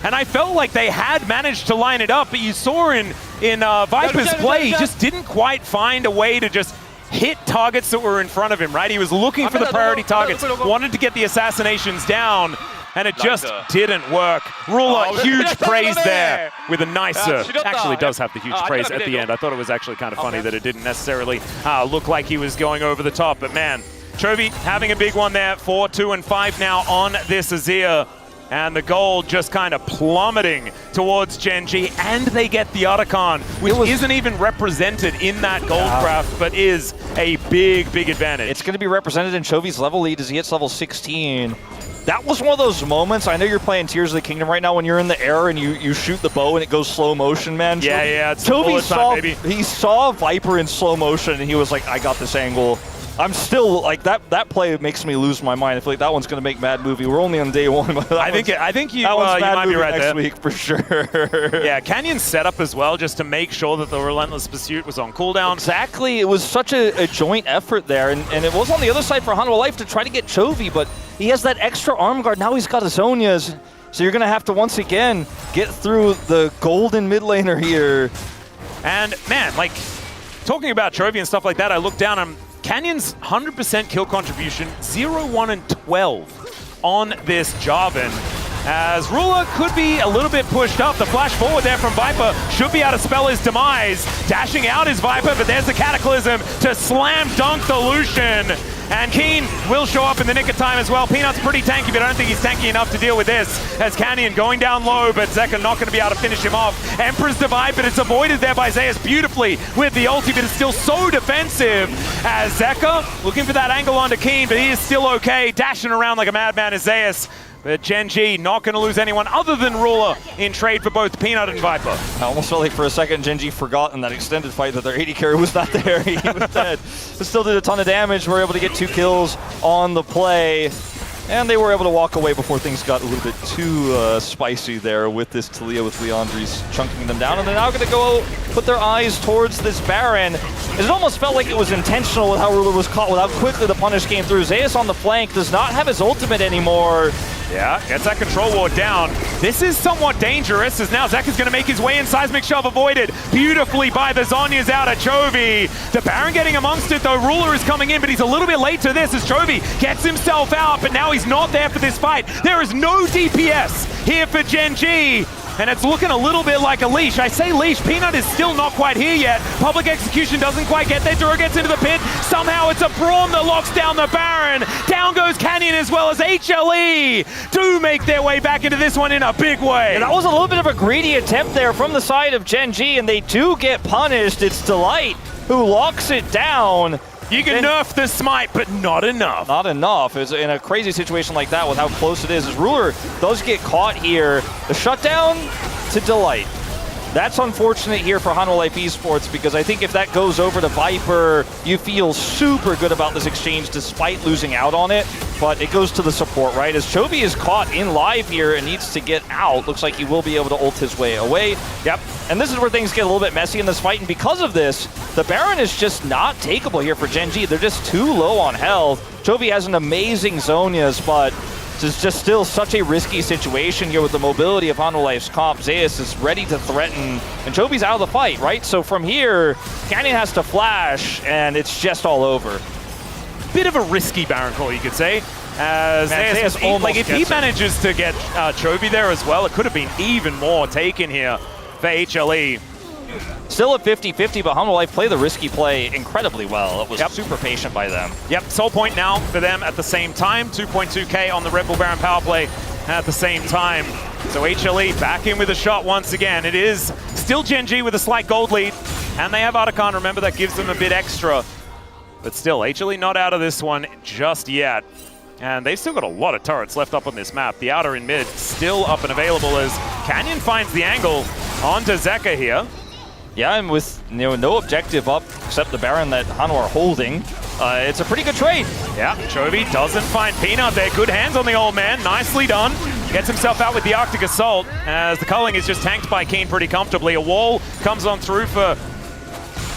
And I felt like they had managed to line it up, but you saw in Viper's play, he just didn't quite find a way to just hit targets that were in front of him, right? He was looking for the priority targets, wanted to get the assassinations down, and it just didn't work. Ruler, huge praise there with a nicer, actually does have the huge praise at the end. I thought it was actually kind of funny that it didn't necessarily look like he was going over the top, but man, Chovy having a big one there, 4, 2, and 5 now on this Azir. And the gold just kind of plummeting towards Gen.G, and they get the Otacon, which isn't even represented in that gold craft, but is a big advantage. It's going to be represented in Chovy's level lead as he hits level 16. That was one of those moments, I know you're playing Tears of the Kingdom right now, when you're in the air and you shoot the bow and it goes slow motion, man. Yeah, it's Chovy he saw Viper in slow motion and he was like, I got this angle. I'm still like that play makes me lose my mind. I feel like that one's gonna make Mad Movie. We're only on day one. But I think you might be right next there. week for sure. Yeah, Canyon's set up as well just to make sure that the Relentless Pursuit was on cooldown. Exactly. It was such a joint effort there, and it was on the other side for Hanwha Life to try to get Chovy, but he has that extra arm guard. Now he's got his Zhonya's, so you're gonna have to once again get through the golden mid laner here. And man, like talking about Chovy and stuff like that, I look down and Canyon's 100% kill contribution, 0, 1, and 12 on this Jarvan. as Ruler could be a little bit pushed up. The flash forward there from Viper should be able to spell his demise. Dashing out is Viper, but there's the Cataclysm to slam dunk the Lucian. And Keen will show up in the nick of time as well. Peanut's pretty tanky, but I don't think he's tanky enough to deal with this. As Canyon going down low, but Zeka not going to be able to finish him off. Emperor's Divide, but it's avoided there by Zeus beautifully with the ulti, but it's still so defensive. As Zeka looking for that angle onto Keen, but he is still okay. Dashing around like a madman as Zeus. But Gen.G not going to lose anyone other than Ruler in trade for both Peanut and Viper. I almost felt like for a second Gen.G forgot in that extended fight that their AD carry was not there. He was dead. But still did a ton of damage. Were able to get 2 kills on the play. And they were able to walk away before things got a little bit too spicy there with this Talia with Leandri's chunking them down. And they're now going to go put their eyes towards this Baron. It almost felt like it was intentional with how Ruler was caught, with how quickly the punish came through. Zeus on the flank does not have his ultimate anymore. Yeah, gets that control ward down. This is somewhat dangerous as now Zeka's going to make his way in. Seismic Shove avoided beautifully by the Zhonya's out of Chovy. The Baron getting amongst it though. Ruler is coming in, but he's a little bit late to this as Chovy gets himself out, but now he's not there for this fight. There is no DPS here for Gen.G. And it's looking a little bit like a leash. I say leash, Peanut is still not quite here yet. Public Execution doesn't quite get there. Dura gets into the pit. Somehow it's a Braum that locks down the Baron. Down goes Canyon as well as HLE do make their way back into this one in a big way. Yeah, that was a little bit of a greedy attempt there from the side of Gen.G, and they do get punished. It's Delight who locks it down. You can nerf the smite, but not enough. Not enough. It's in a crazy situation like that with how close it is. As Ruler does get caught here. The shutdown to Delight. That's unfortunate here for Hanwha Life Esports, because I think if that goes over to Viper, you feel super good about this exchange despite losing out on it. But it goes to the support, right? As Chovy is caught in live here and needs to get out, looks like he will be able to ult his way away. Yep. And this is where things get a little bit messy in this fight. And because of this, the Baron is just not takeable here for Gen.G. They're just too low on health. Chovy has an amazing Zhonya's, but it's just still such a risky situation here with the mobility of Hanwha Life's comp. Zeus is ready to threaten, and Chovy's out of the fight, right? So from here, Canyon has to flash, and it's just all over. Bit of a risky Baron call, you could say. As Zeus if he manages to get Chovy there as well, it could have been even more taken here for HLE. Still at 50-50, but Hanwha Life play the risky play incredibly well. It was super patient by them. Yep, soul point now for them at the same time. 2.2k on the Red Bull Baron power play at the same time. So HLE back in with a shot once again. It is still Gen.G with a slight gold lead, and they have Artican. Remember, that gives them a bit extra. But still, HLE not out of this one just yet. And they've still got a lot of turrets left up on this map. The outer and mid still up and available as Canyon finds the angle onto Zeka here. Yeah, and with no objective up except the Baron that Hanwha are holding, it's a pretty good trade. Yeah, Chovy doesn't find Peanut there. Good hands on the old man. Nicely done. Gets himself out with the Arctic Assault as the culling is just tanked by Keen pretty comfortably. A wall comes on through for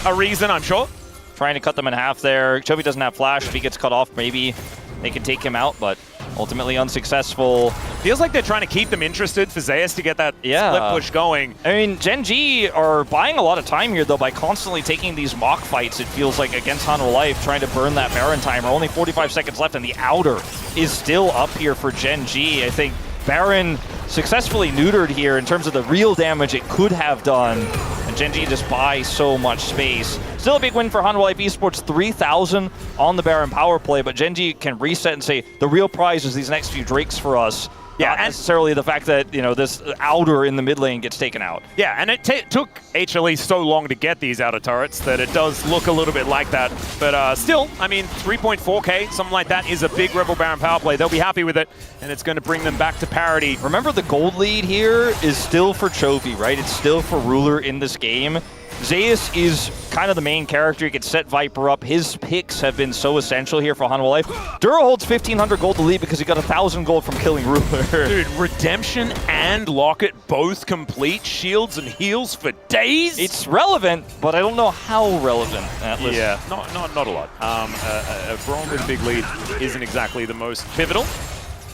a reason, I'm sure. Trying to cut them in half there. Chovy doesn't have flash. If he gets cut off, maybe they can take him out, but ultimately unsuccessful. Feels like they're trying to keep them interested for Zeus to get that split push going. I mean, Gen.G are buying a lot of time here, though, by constantly taking these mock fights, it feels like, against Hanwha Life, trying to burn that Baron timer. Only 45 seconds left, and the outer is still up here for Gen.G. I think Baron successfully neutered here in terms of the real damage it could have done, and Gen.G just buys so much space. Still a big win for Hanwha Life Esports, 3,000 on the Baron power play, but Gen.G can reset and say, the real prize is these next few Drakes for us. Yeah, not necessarily the fact that, this outer in the mid lane gets taken out. Yeah, and it took HLE so long to get these outer turrets that it does look a little bit like that. But still, I mean, 3.4k, something like that is a big Rebel Baron power play. They'll be happy with it, and it's going to bring them back to parity. Remember, the gold lead here is still for Chovy, right? It's still for Ruler in this game. Zeus is kind of the main character. He can set Viper up. His picks have been so essential here for Hanwha Life. Dura holds 1,500 gold to lead because he got 1,000 gold from killing Ruler. Dude, Redemption and Locket both complete. Shields and heals for days. It's relevant, but I don't know how relevant. Yeah, not a lot. A Braum with a big lead isn't exactly the most pivotal.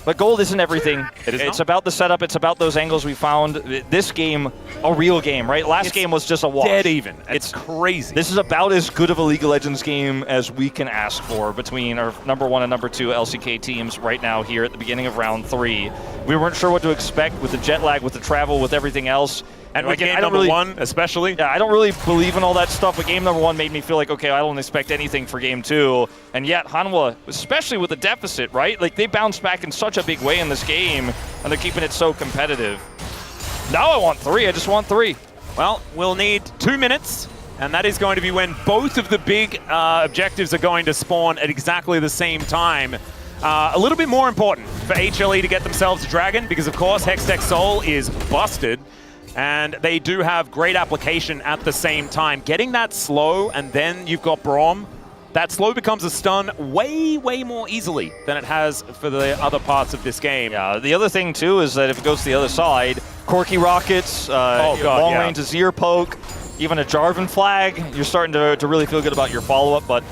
But gold isn't everything. It's about the setup. It's about those angles we found. This game, a real game, right? Last game was just a wash. Dead even. It's crazy. This is about as good of a League of Legends game as we can ask for between our #1 and #2 LCK teams right now here at the beginning of round 3. We weren't sure what to expect with the jet lag, with the travel, with everything else. And with game number 1, especially. Yeah, I don't really believe in all that stuff, but game number 1 made me feel like, okay, I don't expect anything for game 2. And yet, Hanwha, especially with the deficit, right? Like, they bounced back in such a big way in this game, and they're keeping it so competitive. Now I want 3. I just want 3. Well, we'll need 2 minutes, and that is going to be when both of the big objectives are going to spawn at exactly the same time. A little bit more important for HLE to get themselves a dragon, because, of course, Hextech Soul is busted. And they do have great application at the same time. Getting that slow, and then you've got Braum, that slow becomes a stun way, way more easily than it has for the other parts of this game. Yeah, the other thing, too, is that if it goes to the other side, Corky Rockets, long-range Azir poke, even a Jarvan flag, you're starting to really feel good about your follow-up. But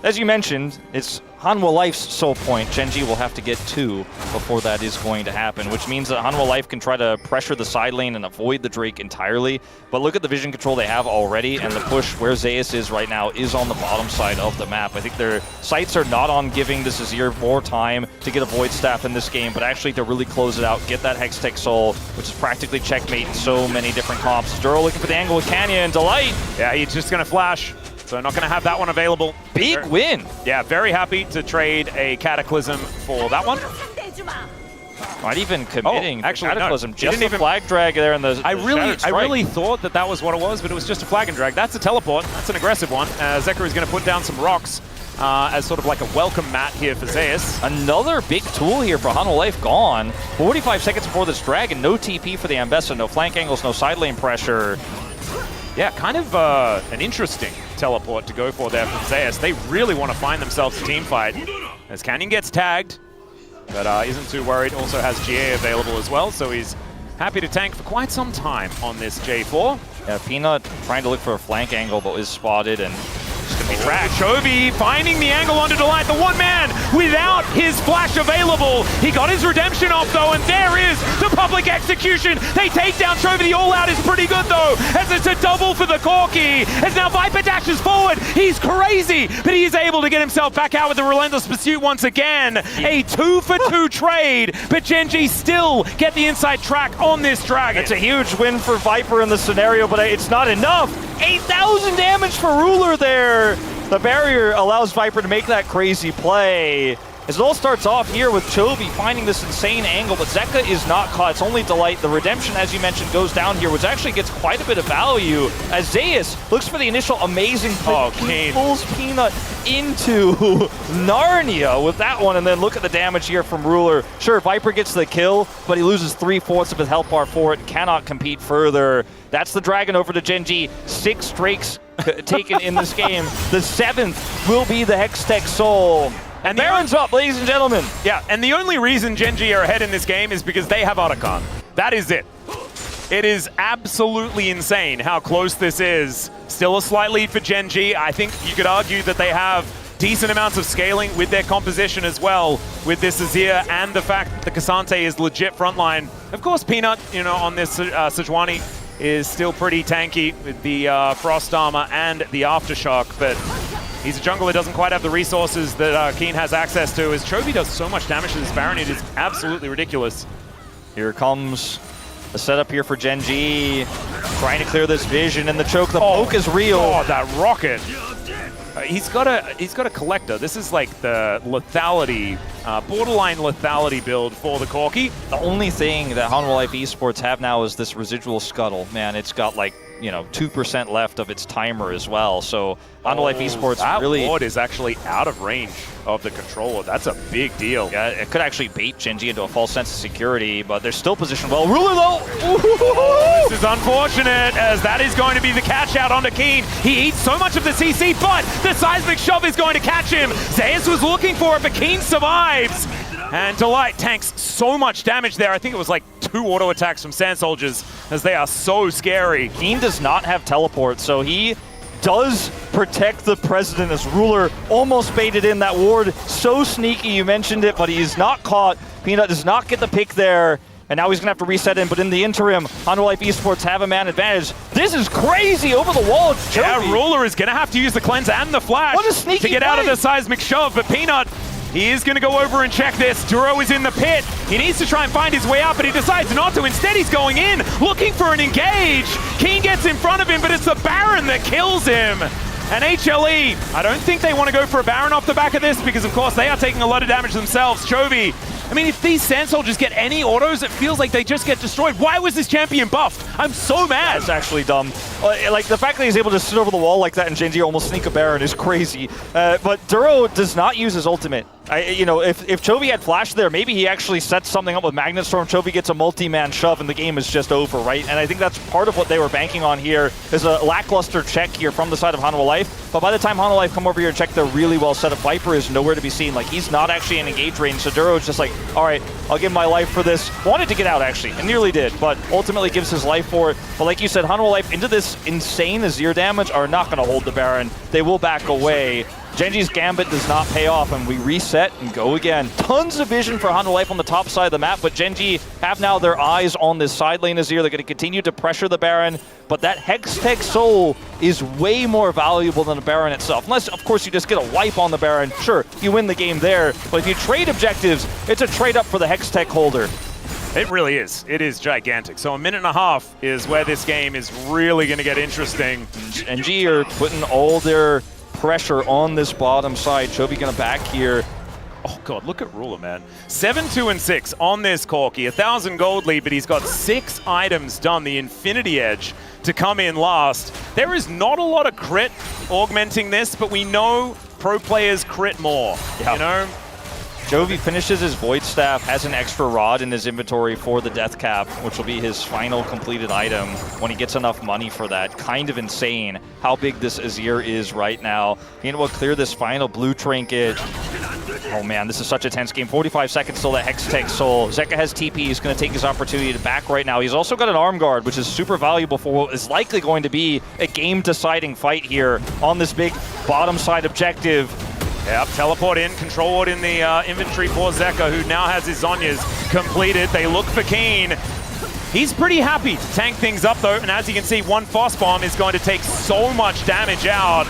as you mentioned, it's Hanwha Life's soul point. Gen.G will have to get 2 before that is going to happen, which means that Hanwha Life can try to pressure the side lane and avoid the Drake entirely. But look at the vision control they have already, and the push where Zeus is right now is on the bottom side of the map. I think their sights are not on giving this Azir more time to get a Void Staff in this game, but actually to really close it out, get that Hextech Soul, which is practically checkmate in so many different comps. Duro looking for the angle with Kanya and Delight. Yeah, he's just going to flash. So not going to have that one available. Big win. Yeah, very happy to trade a Cataclysm for that one. Not even committing. Actually, Cataclysm. No, just a flag drag there in the I really thought that was what it was, but it was just a flag and drag. That's a teleport. That's an aggressive one. Zekrom is going to put down some rocks as sort of like a welcome mat here for Zeus. Another big tool here for Hanwha Life gone. 45 seconds before this dragon. No TP for the Ambessa. No flank angles. No side lane pressure. Yeah, kind of an interesting teleport to go for there from Zeus. They really want to find themselves a team fight. As Canyon gets tagged, but isn't too worried. Also has GA available as well, so he's happy to tank for quite some time on this J4. Yeah, Peanut trying to look for a flank angle, but is spotted and just going to be tracked. Chovy finding the angle onto Delight, the one man without his flash available. He got his redemption off though, and there is the public execution. They take down Chovy. The all-out is pretty good though, as it's a double for the Corky. As now Viper dashes forward. He's crazy, but he is able to get himself back out with the relentless pursuit once again. A 2-for-2 trade, but Gen.G still get the inside track on this dragon. It's a huge win for Viper in the scenario, but it's not enough. 8,000 damage for Ruler there. The barrier allows Viper to make that crazy play. As it all starts off here with Chovy finding this insane angle, but Zeka is not caught. It's only Delight. The redemption, as you mentioned, goes down here, which actually gets quite a bit of value as Zeus looks for the initial amazing pick. He pulls Peanut into Narnia with that one, and then look at the damage here from Ruler. Sure, Viper gets the kill, but he loses 3/4 of his health bar for it, cannot compete further. That's the dragon over to Gen.G. 6 Drakes taken in this game. The 7th will be the Hextech Soul. And Baron's up, ladies and gentlemen. Yeah, and the only reason Gen.G are ahead in this game is because they have Otacon. That is it. It is absolutely insane how close this is. Still a slight lead for Gen.G. I think you could argue that they have decent amounts of scaling with their composition as well, with this Azir and the fact that the Cassante is legit frontline. Of course, Peanut, on this Sejuani is still pretty tanky with the Frost Armor and the Aftershock, but he's a jungler that doesn't quite have the resources that Keen has access to, as Chovy does so much damage to this Baron. It is absolutely ridiculous. Here comes the setup here for Gen.G, trying to clear this vision, and the choke, the poke is real. Oh, that rocket. He's got a collector. This is like the lethality, borderline lethality build for the Corky. The only thing that Hanwha Life Esports have now is this residual scuttle. Man, it's got like 2% left of its timer as well. So Hanwha Life Esports that really... ward is actually out of range of the controller. That's a big deal. Yeah, it could actually bait Gen.G into a false sense of security, but they're still positioned well. Ruler though! This is unfortunate, as that is going to be the catch out onto Keen. He eats so much of the CC, but the seismic shove is going to catch him. Zeus was looking for it, but Keen survives. And Delight tanks so much damage there. I think it was like 2 auto attacks from Sand Soldiers, as they are so scary. Keen does not have teleport, so he does protect the President as Ruler almost baited in that ward. So sneaky, you mentioned it, but he is not caught. Peanut does not get the pick there, and now he's going to have to reset in, but in the interim, Hanwha Esports have a man advantage. This is crazy over the wall. Yeah, Ruler is going to have to use the cleanse and the flash to get out of the seismic shove, but Peanut, he is going to go over and check this. Duro is in the pit. He needs to try and find his way out, but he decides not to. Instead, he's going in, looking for an engage. Keen gets in front of him, but it's the Baron that kills him. And HLE, I don't think they want to go for a Baron off the back of this because, of course, they are taking a lot of damage themselves. Chovy, I mean, if these Sand Soldiers get any autos, it feels like they just get destroyed. Why was this champion buffed? I'm so mad. That's actually dumb. Like, the fact that he's able to sit over the wall like that and Gen.G almost sneak a Baron is crazy. But Duro does not use his ultimate. You know, if Chovy had flash there, maybe he actually sets something up with Magnet Storm. Chovy gets a multi-man shove and the game is just over, right? And I think that's part of what they were banking on here, is a lackluster check here from the side of Hanwha Life. But by the time Hanwha Life come over here and check, they're really well set up. Viper is nowhere to be seen. Like, he's not actually in engage range, so Duro is just like, all right, I'll give my life for this. Wanted to get out, actually, and nearly did, but ultimately gives his life for it. But like you said, Hanwha Life into this insane Azir damage are not going to hold the Baron. They will back away. Gen.G's Gambit does not pay off, and we reset and go again. Tons of vision for Hanwha Life on the top side of the map, but Gen.G have now their eyes on this side lane Azir. They're going to continue to pressure the Baron, but that Hextech Soul is way more valuable than the Baron itself. Unless, of course, you just get a wipe on the Baron. Sure, you win the game there, but if you trade objectives, it's a trade up for the Hextech holder. It really is. It is gigantic. So a minute and a half is where this game is really going to get interesting. Gen.G are putting all their pressure on this bottom side. Chovy gonna back here. Oh god, look at Ruler, man. 7-2-6 on this Corki. 1,000 gold lead, but he's got 6 items done. The Infinity Edge to come in last. There is not a lot of crit augmenting this, but we know pro players crit more, you know? Chovy finishes his Void Staff, has an extra rod in his inventory for the Death Cap, which will be his final completed item when he gets enough money for that. Kind of insane how big this Azir is right now. Peanut will clear this final blue trinket. Oh man, this is such a tense game. 45 seconds till that Hextech Soul. Zeka has TP, he's going to take his opportunity to back right now. He's also got an Arm Guard, which is super valuable for what is likely going to be a game-deciding fight here on this big bottom side objective. Yep, teleport in, control ward in the inventory for Zeka, who now has his Zhonya's completed. They look for Keen. He's pretty happy to tank things up though, and as you can see, one Frost Bomb is going to take so much damage out.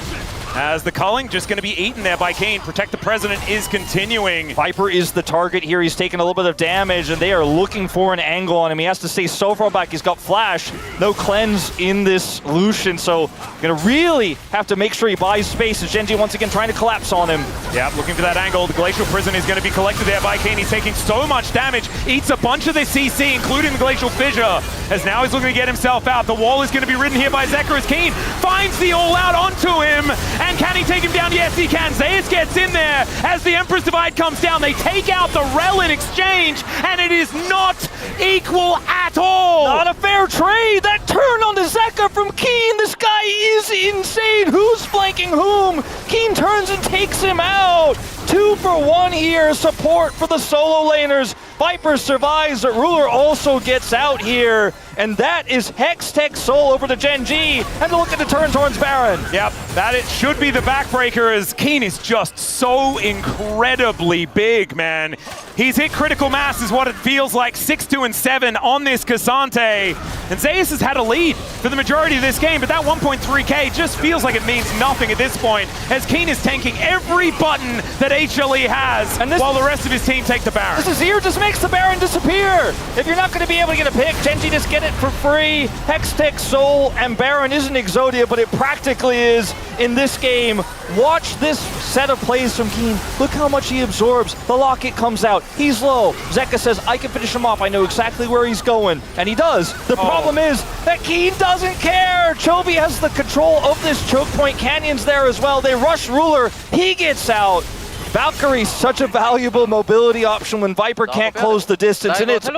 As the culling just going to be eaten there by Keen. Protect the President is continuing. Viper is the target here. He's taking a little bit of damage, and they are looking for an angle on him. He has to stay so far back. He's got flash, no cleanse in this Lucian, so going to really have to make sure he buys space as Gen.G once again trying to collapse on him. Yeah, looking for that angle. The Glacial Prison is going to be collected there by Keen. He's taking so much damage. Eats a bunch of the CC, including the Glacial Fissure, as now he's looking to get himself out. The wall is going to be ridden here by Zeka as Keen finds the all-out onto him. And can he take him down? Yes, he can. Zeus gets in there as the Emperor's Divide comes down. They take out the Rel in exchange, and it is not equal at all. Not a fair trade. That turn on the Zeka from Keen. This guy is insane. Who's flanking whom? Keen turns and takes him out. 2 for 1 here. Support for the solo laners. Viper survives, but Ruler also gets out here. And that is Hextech Soul over to Gen.G. And look at the turn towards Baron. Yep, that it should be the backbreaker, as Keen is just so incredibly big, man. He's hit critical mass is what it feels like. 6-2-7 on this Cassante. And Zeus has had a lead for the majority of this game, but that 1.3k just feels like it means nothing at this point, as Keen is tanking every button that HLE has, and while the rest of his team take the Baron. This Azir just makes the Baron disappear. If you're not going to be able to get a pick, Gen.G just get it for free. Hextech Soul and Baron isn't Exodia, but it practically is in this game. Watch this set of plays from Keen. Look how much he absorbs. The Locket comes out. He's low. Zeka says, I can finish him off. I know exactly where he's going. And he does. The problem is that Keen doesn't care. Chovy has the control of this choke point. Canyon's there as well. They rush Ruler. He gets out. Valkyrie's such a valuable mobility option when Viper can't close the distance, and it's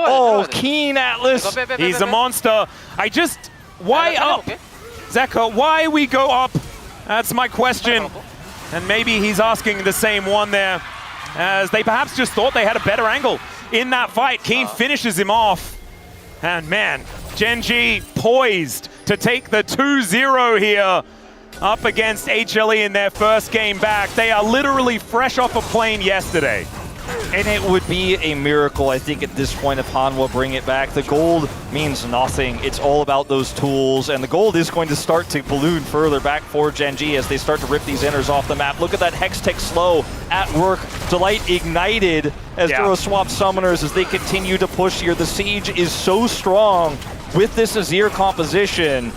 Keen Atlas. He's a monster. Why up? Zeka, why we go up? That's my question. And maybe he's asking the same one there, as they perhaps just thought they had a better angle in that fight. Keen finishes him off. And man, Gen.G poised to take the 2-0 here up against HLE in their first game back. They are literally fresh off a plane yesterday. And it would be a miracle, I think, at this point if Hanwha bring it back. The gold means nothing. It's all about those tools, and the gold is going to start to balloon further back for Gen.G as they start to rip these inners off the map. Look at that Hextech slow at work. Delight ignited as Duro swap summoners as they continue to push here. The siege is so strong with this Azir composition.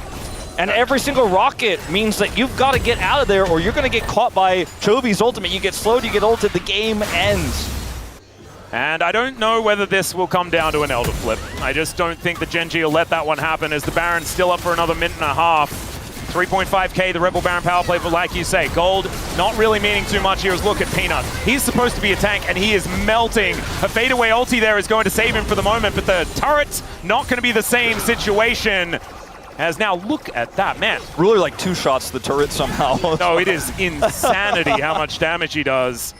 And every single rocket means that you've got to get out of there or you're going to get caught by Chovy's ultimate. You get slowed, you get ulted, the game ends. And I don't know whether this will come down to an Elder Flip. I just don't think that Gen.G will let that one happen as the Baron's still up for another minute and a half. 3.5k, the Rebel Baron power play, but like you say, gold not really meaning too much here as look at Peanut. He's supposed to be a tank and he is melting. A fadeaway ulti there is going to save him for the moment, but the turret's not going to be the same situation. As now, look at that, man. Really like 2 shots to the turret somehow. No, it is insanity how much damage he does.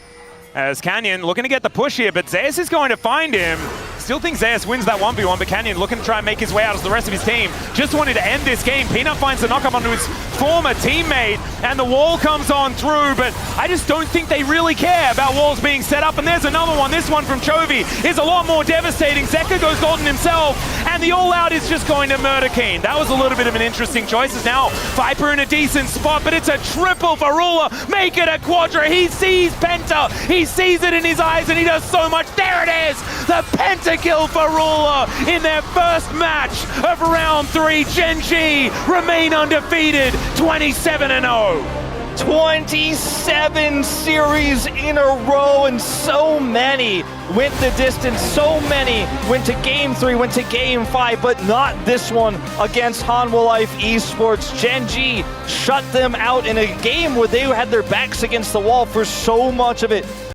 As Canyon looking to get the push here, but Zeus is going to find him. Still think Zeus wins that 1v1, but Canyon looking to try and make his way out as the rest of his team just wanted to end this game. Peanut finds the knockup onto his former teammate, and the wall comes on through, but I just don't think they really care about walls being set up. And there's another one. This one from Chovy is a lot more devastating. Zeka goes golden himself, and the all-out is just going to murder Kane. That was a little bit of an interesting choice. As now Viper in a decent spot, but it's a triple for Ruler. Make it a quadra. He sees Penta. He sees it in his eyes, and he does so much. There it is! The Penta kill for Ruler in their first match of round 3. Gen.G remain undefeated, 27-0. 27 series in a row, and so many went the distance, so many went to game 3, went to game 5, but not this one against Hanwha Life Esports. Gen.G shut them out in a game where they had their backs against the wall for so much of it.